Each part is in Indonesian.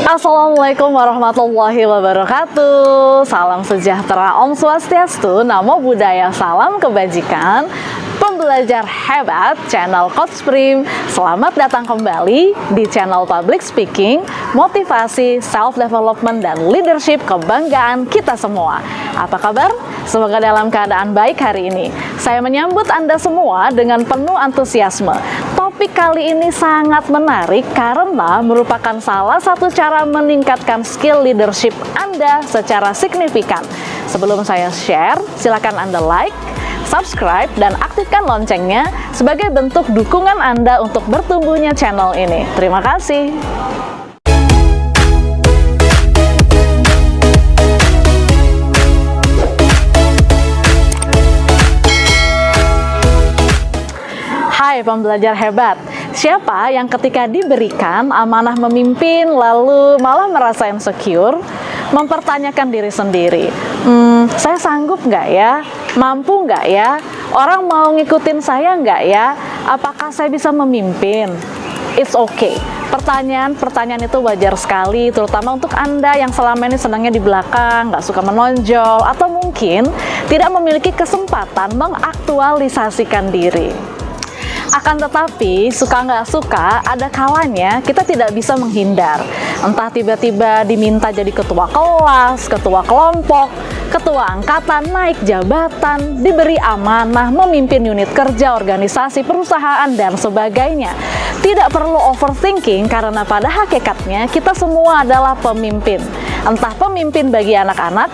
Assalamualaikum warahmatullahi wabarakatuh. Salam sejahtera, Om Swastiastu, Namo Buddhaya, salam kebajikan. Pembelajar hebat channel Coach Prim, selamat datang kembali di channel Public Speaking, motivasi, self-development, dan leadership kebanggaan kita semua. Apa kabar? Semoga dalam keadaan baik hari ini. Saya menyambut Anda semua dengan penuh antusiasme. Topik kali ini sangat menarik karena merupakan salah satu cara meningkatkan skill leadership Anda secara signifikan. Sebelum saya share, silakan Anda like, subscribe, dan aktifkan loncengnya sebagai bentuk dukungan Anda untuk bertumbuhnya channel ini. Terima kasih. Hai pembelajar hebat, siapa yang ketika diberikan amanah memimpin lalu malah merasa insecure, mempertanyakan diri sendiri, saya sanggup nggak ya? Mampu nggak ya? Orang mau ngikutin saya nggak ya? Apakah saya bisa memimpin? It's okay. Pertanyaan itu wajar sekali, terutama untuk Anda yang selama ini senangnya di belakang, nggak suka menonjol, atau mungkin tidak memiliki kesempatan mengaktualisasikan diri. Akan tetapi, suka nggak suka, ada kalanya kita tidak bisa menghindar. Entah tiba-tiba diminta jadi ketua kelas, ketua kelompok, ketua angkatan, naik jabatan, diberi amanah, memimpin unit kerja, organisasi, perusahaan, dan sebagainya. Tidak perlu overthinking karena pada hakikatnya kita semua adalah pemimpin. Entah pemimpin bagi anak-anak,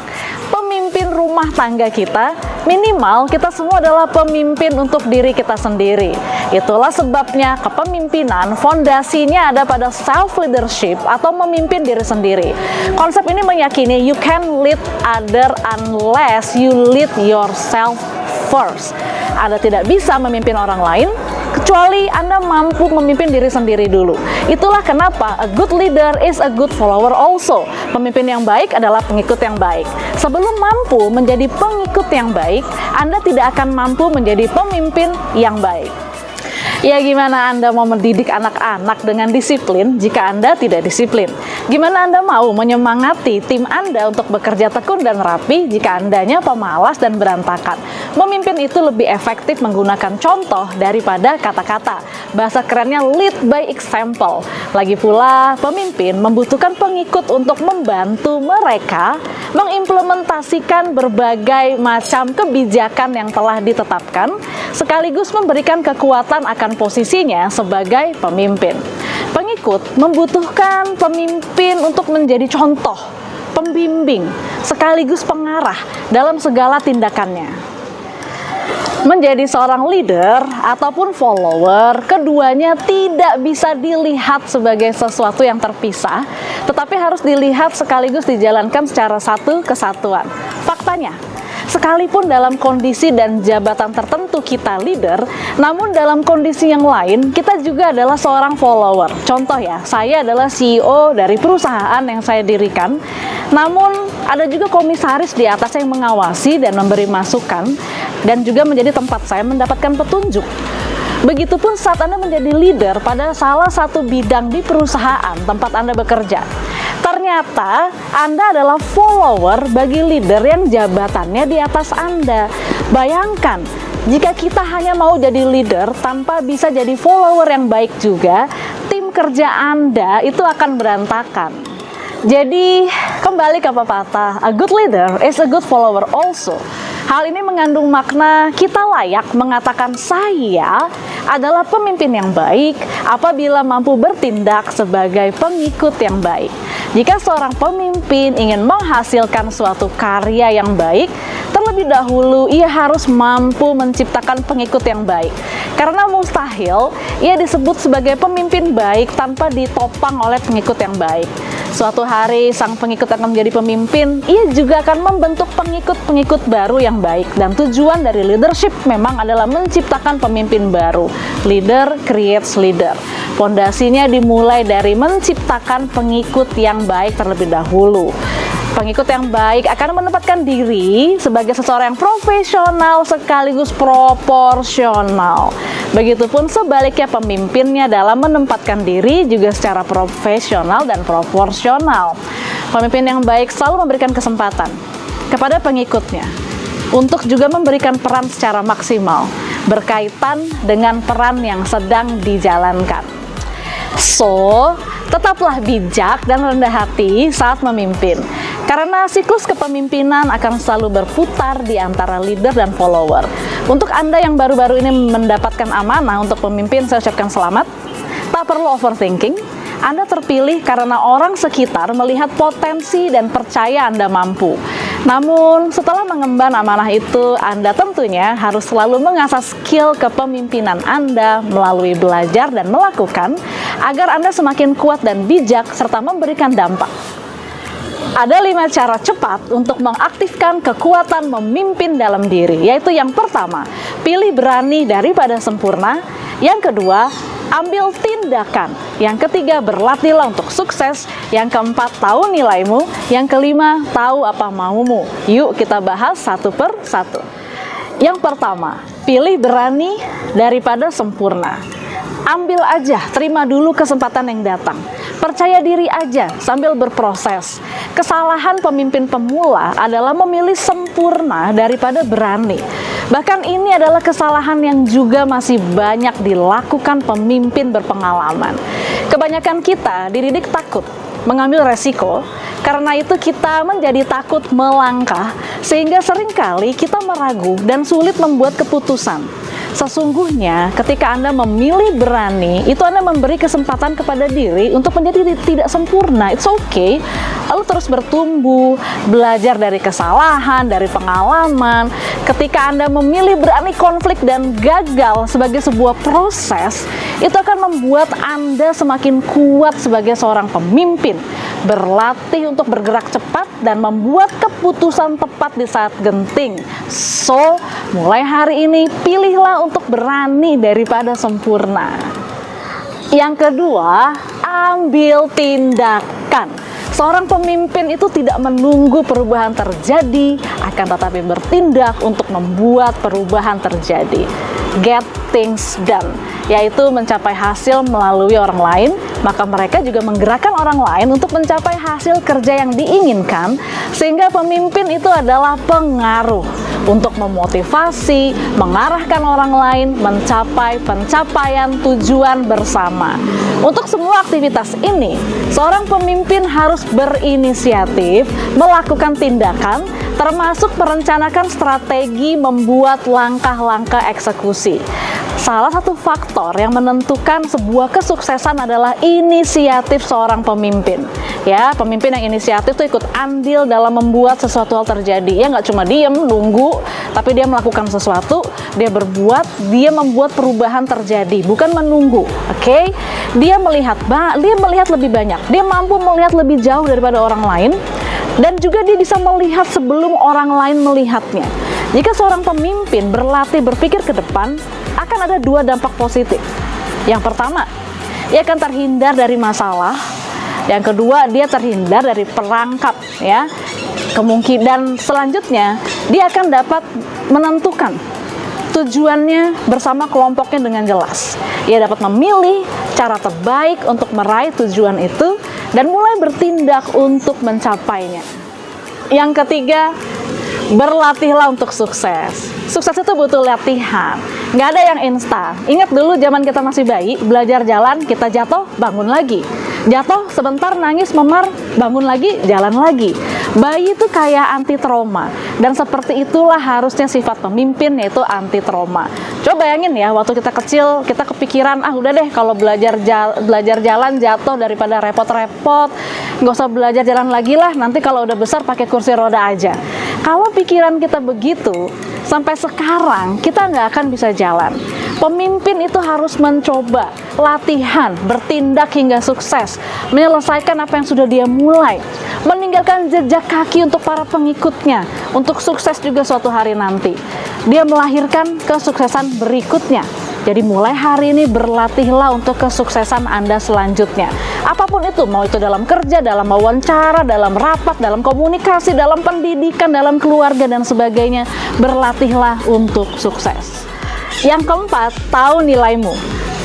pemimpin rumah tangga kita, minimal kita semua adalah pemimpin untuk diri kita sendiri. Itulah sebabnya kepemimpinan fondasinya ada pada self-leadership atau memimpin diri sendiri. Konsep ini meyakini you can lead other unless you lead yourself first. Anda tidak bisa memimpin orang lain kecuali Anda mampu memimpin diri sendiri dulu. Itulah kenapa a good leader is a good follower also. Pemimpin yang baik adalah pengikut yang baik. Sebelum mampu menjadi pengikut yang baik, Anda tidak akan mampu menjadi pemimpin yang baik. Ya, gimana Anda mau mendidik anak-anak dengan disiplin jika Anda tidak disiplin? Gimana Anda mau menyemangati tim Anda untuk bekerja tekun dan rapi jika Andanya pemalas dan berantakan? Memimpin itu lebih efektif menggunakan contoh daripada kata-kata. Bahasa kerennya lead by example. Lagi pula, pemimpin membutuhkan pengikut untuk membantu mereka mengimplementasikan berbagai macam kebijakan yang telah ditetapkan, sekaligus memberikan kekuatan akan posisinya sebagai pemimpin. Pengikut membutuhkan pemimpin untuk menjadi contoh, pembimbing, sekaligus pengarah dalam segala tindakannya. Menjadi seorang leader ataupun follower, keduanya tidak bisa dilihat sebagai sesuatu yang terpisah, tetapi harus dilihat sekaligus dijalankan secara satu kesatuan. Faktanya, sekalipun dalam kondisi dan jabatan tertentu kita leader, namun dalam kondisi yang lain kita juga adalah seorang follower. Contoh ya, saya adalah CEO dari perusahaan yang saya dirikan, namun ada juga komisaris di atas yang mengawasi dan memberi masukan, dan juga menjadi tempat saya mendapatkan petunjuk. Begitupun saat Anda menjadi leader pada salah satu bidang di perusahaan tempat Anda bekerja. Ternyata Anda adalah follower bagi leader yang jabatannya di atas Anda. Bayangkan, jika kita hanya mau jadi leader tanpa bisa jadi follower yang baik juga, tim kerja Anda itu akan berantakan. Jadi, kembali ke pepatah, a good leader is a good follower also. Hal ini mengandung makna kita layak mengatakan saya adalah pemimpin yang baik apabila mampu bertindak sebagai pengikut yang baik. Jika seorang pemimpin ingin menghasilkan suatu karya yang baik, terlebih dahulu ia harus mampu menciptakan pengikut yang baik. Karena mustahil ia disebut sebagai pemimpin baik tanpa ditopang oleh pengikut yang baik. Suatu hari sang pengikut akan menjadi pemimpin, ia juga akan membentuk pengikut-pengikut baru yang baik. Dan tujuan dari leadership memang adalah menciptakan pemimpin baru. Leader creates leader. Fondasinya dimulai dari menciptakan pengikut yang baik terlebih dahulu. Pengikut yang baik akan menempatkan diri sebagai seseorang yang profesional sekaligus proporsional. Begitupun sebaliknya pemimpinnya dalam menempatkan diri juga secara profesional dan proporsional. Pemimpin yang baik selalu memberikan kesempatan kepada pengikutnya untuk juga memberikan peran secara maksimal berkaitan dengan peran yang sedang dijalankan. So, tetaplah bijak dan rendah hati saat memimpin. Karena siklus kepemimpinan akan selalu berputar di antara leader dan follower. Untuk Anda yang baru-baru ini mendapatkan amanah untuk pemimpin, saya ucapkan selamat. Tak perlu overthinking. Anda terpilih karena orang sekitar melihat potensi dan percaya Anda mampu. Namun, setelah mengemban amanah itu, Anda tentunya harus selalu mengasah skill kepemimpinan Anda melalui belajar dan melakukan agar Anda semakin kuat dan bijak serta memberikan dampak. Ada 5 cara cepat untuk mengaktifkan kekuatan memimpin dalam diri, yaitu yang pertama, pilih berani daripada sempurna. Yang kedua, ambil tindakan. Yang ketiga, berlatihlah untuk sukses. Yang keempat, tahu nilaimu. Yang kelima, tahu apa maumu. Yuk kita bahas satu per satu. Yang pertama, pilih berani daripada sempurna. Ambil aja, terima dulu kesempatan yang datang. Percaya diri aja sambil berproses. Kesalahan pemimpin pemula adalah memilih sempurna daripada berani. Bahkan ini adalah kesalahan yang juga masih banyak dilakukan pemimpin berpengalaman. Kebanyakan kita dididik takut mengambil resiko, karena itu kita menjadi takut melangkah, sehingga seringkali kita meragu dan sulit membuat keputusan. Sesungguhnya ketika Anda memilih berani, itu Anda memberi kesempatan kepada diri untuk menjadi tidak sempurna. It's okay. Lalu terus bertumbuh, belajar dari kesalahan, dari pengalaman. Ketika Anda memilih berani konflik dan gagal sebagai sebuah proses, itu akan membuat Anda semakin kuat sebagai seorang pemimpin. Berlatih untuk bergerak cepat dan membuat keputusan tepat di saat genting. So, mulai hari ini pilihlah untuk berani daripada sempurna. Yang kedua, ambil tindakan. Seorang pemimpin itu tidak menunggu perubahan terjadi, akan tetapi bertindak untuk membuat perubahan terjadi. Get things done, yaitu mencapai hasil melalui orang lain, maka mereka juga menggerakkan orang lain untuk mencapai hasil kerja yang diinginkan, sehingga pemimpin itu adalah pengaruh untuk memotivasi, mengarahkan orang lain mencapai pencapaian tujuan bersama. Untuk semua aktivitas ini, seorang pemimpin harus berinisiatif, melakukan tindakan, termasuk merencanakan strategi, membuat langkah-langkah eksekusi. Salah satu faktor yang menentukan sebuah kesuksesan adalah inisiatif seorang pemimpin. Ya, pemimpin yang inisiatif itu ikut andil dalam membuat sesuatu hal terjadi. Ya, nggak cuma diem, nunggu, tapi dia melakukan sesuatu, dia berbuat, dia membuat perubahan terjadi, bukan menunggu. Oke? Dia melihat lebih banyak. Dia mampu melihat lebih jauh daripada orang lain, dan juga dia bisa melihat sebelum orang lain melihatnya. Jika seorang pemimpin berlatih berpikir ke depan, akan ada 2 dampak positif. Yang pertama, ia akan terhindar dari masalah. Yang kedua, dia terhindar dari perangkap, ya. Kemungkinan selanjutnya, dia akan dapat menentukan tujuannya bersama kelompoknya dengan jelas. Ia dapat memilih cara terbaik untuk meraih tujuan itu dan mulai bertindak untuk mencapainya. Yang ketiga, berlatihlah untuk sukses. Sukses itu butuh latihan, nggak ada yang instan. Ingat dulu zaman kita masih bayi, belajar jalan, kita jatuh, bangun lagi. Jatuh, sebentar nangis, memar, bangun lagi, jalan lagi. Bayi itu kayak anti trauma, dan seperti itulah harusnya sifat pemimpin, yaitu anti trauma. Coba bayangin ya, waktu kita kecil, kita kepikiran, udah deh kalau belajar jalan jatuh daripada repot-repot, nggak usah belajar jalan lagi lah, nanti kalau udah besar pakai kursi roda aja. Kalau pikiran kita begitu, sampai sekarang kita nggak akan bisa jalan. Pemimpin itu harus mencoba, latihan, bertindak hingga sukses, menyelesaikan apa yang sudah dia mulai, meninggalkan jejak kaki untuk para pengikutnya, untuk sukses juga suatu hari nanti. Dia melahirkan kesuksesan berikutnya. Jadi mulai hari ini berlatihlah untuk kesuksesan Anda selanjutnya. Apapun itu, mau itu dalam kerja, dalam wawancara, dalam rapat, dalam komunikasi, dalam pendidikan, dalam keluarga, dan sebagainya. Berlatihlah untuk sukses. Yang keempat, tahu nilaimu.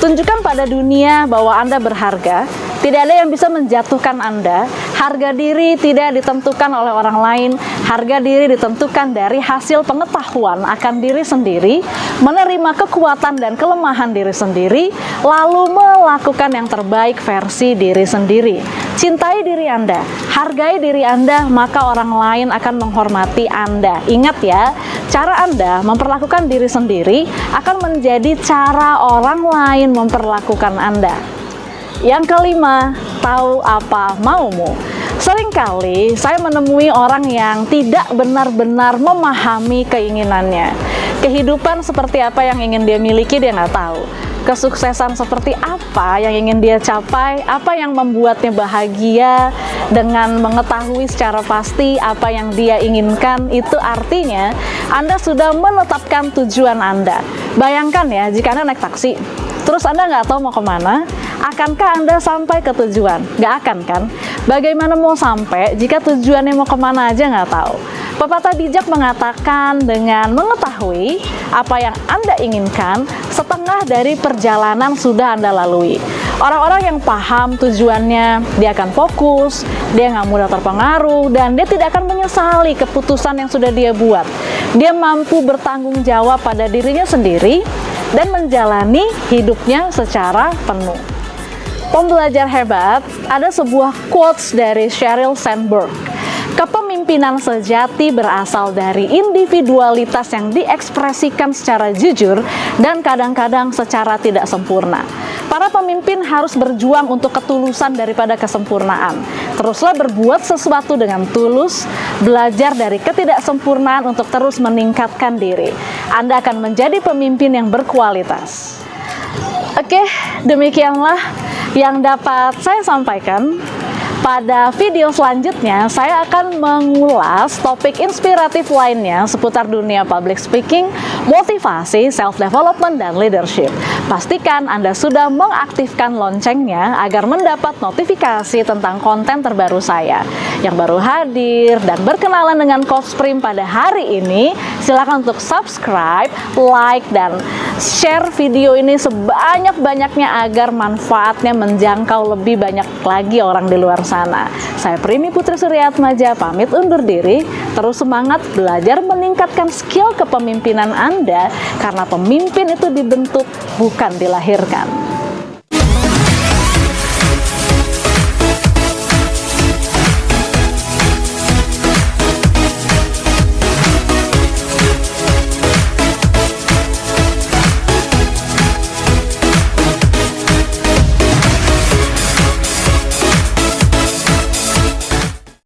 Tunjukkan pada dunia bahwa Anda berharga. Tidak ada yang bisa menjatuhkan Anda. Harga diri tidak ditentukan oleh orang lain. Harga diri ditentukan dari hasil pengetahuan akan diri sendiri, menerima kekuatan dan kelemahan diri sendiri, lalu melakukan yang terbaik versi diri sendiri. Cintai diri Anda, hargai diri Anda, maka orang lain akan menghormati Anda. Ingat ya, cara Anda memperlakukan diri sendiri akan menjadi cara orang lain memperlakukan Anda. Yang kelima, tahu apa maumu. Seringkali saya menemui orang yang tidak benar-benar memahami keinginannya. Kehidupan seperti apa yang ingin dia miliki, dia nggak tahu. Kesuksesan seperti apa yang ingin dia capai, apa yang membuatnya bahagia. Dengan mengetahui secara pasti apa yang dia inginkan, itu artinya Anda sudah menetapkan tujuan Anda. Bayangkan ya, jika Anda naik taksi, terus Anda nggak tahu mau kemana, akankah Anda sampai ke tujuan? Nggak akan kan? Bagaimana mau sampai jika tujuannya mau kemana aja nggak tahu? Pepatah bijak mengatakan dengan mengetahui apa yang Anda inginkan, setengah dari perjalanan sudah Anda lalui. Orang-orang yang paham tujuannya, dia akan fokus, dia nggak mudah terpengaruh, dan dia tidak akan menyesali keputusan yang sudah dia buat. Dia mampu bertanggung jawab pada dirinya sendiri dan menjalani hidupnya secara penuh. Pembelajar hebat, ada sebuah quotes dari Sheryl Sandberg. Kepemimpinan sejati berasal dari individualitas yang diekspresikan secara jujur dan kadang-kadang secara tidak sempurna. Para pemimpin harus berjuang untuk ketulusan daripada kesempurnaan. Teruslah berbuat sesuatu dengan tulus, belajar dari ketidaksempurnaan untuk terus meningkatkan diri. Anda akan menjadi pemimpin yang berkualitas. Oke, demikianlah yang dapat saya sampaikan. Pada video selanjutnya, saya akan mengulas topik inspiratif lainnya seputar dunia public speaking, motivasi, self-development, dan leadership. Pastikan Anda sudah mengaktifkan loncengnya agar mendapat notifikasi tentang konten terbaru saya. Yang baru hadir dan berkenalan dengan Coach Prim pada hari ini, silakan untuk subscribe, like, dan share video ini sebanyak-banyaknya agar manfaatnya menjangkau lebih banyak lagi orang di luar sana. Saya Primi Putri Suryatmaja pamit undur diri. Terus semangat belajar meningkatkan skill kepemimpinan Anda, karena pemimpin itu dibentuk bukan dilahirkan.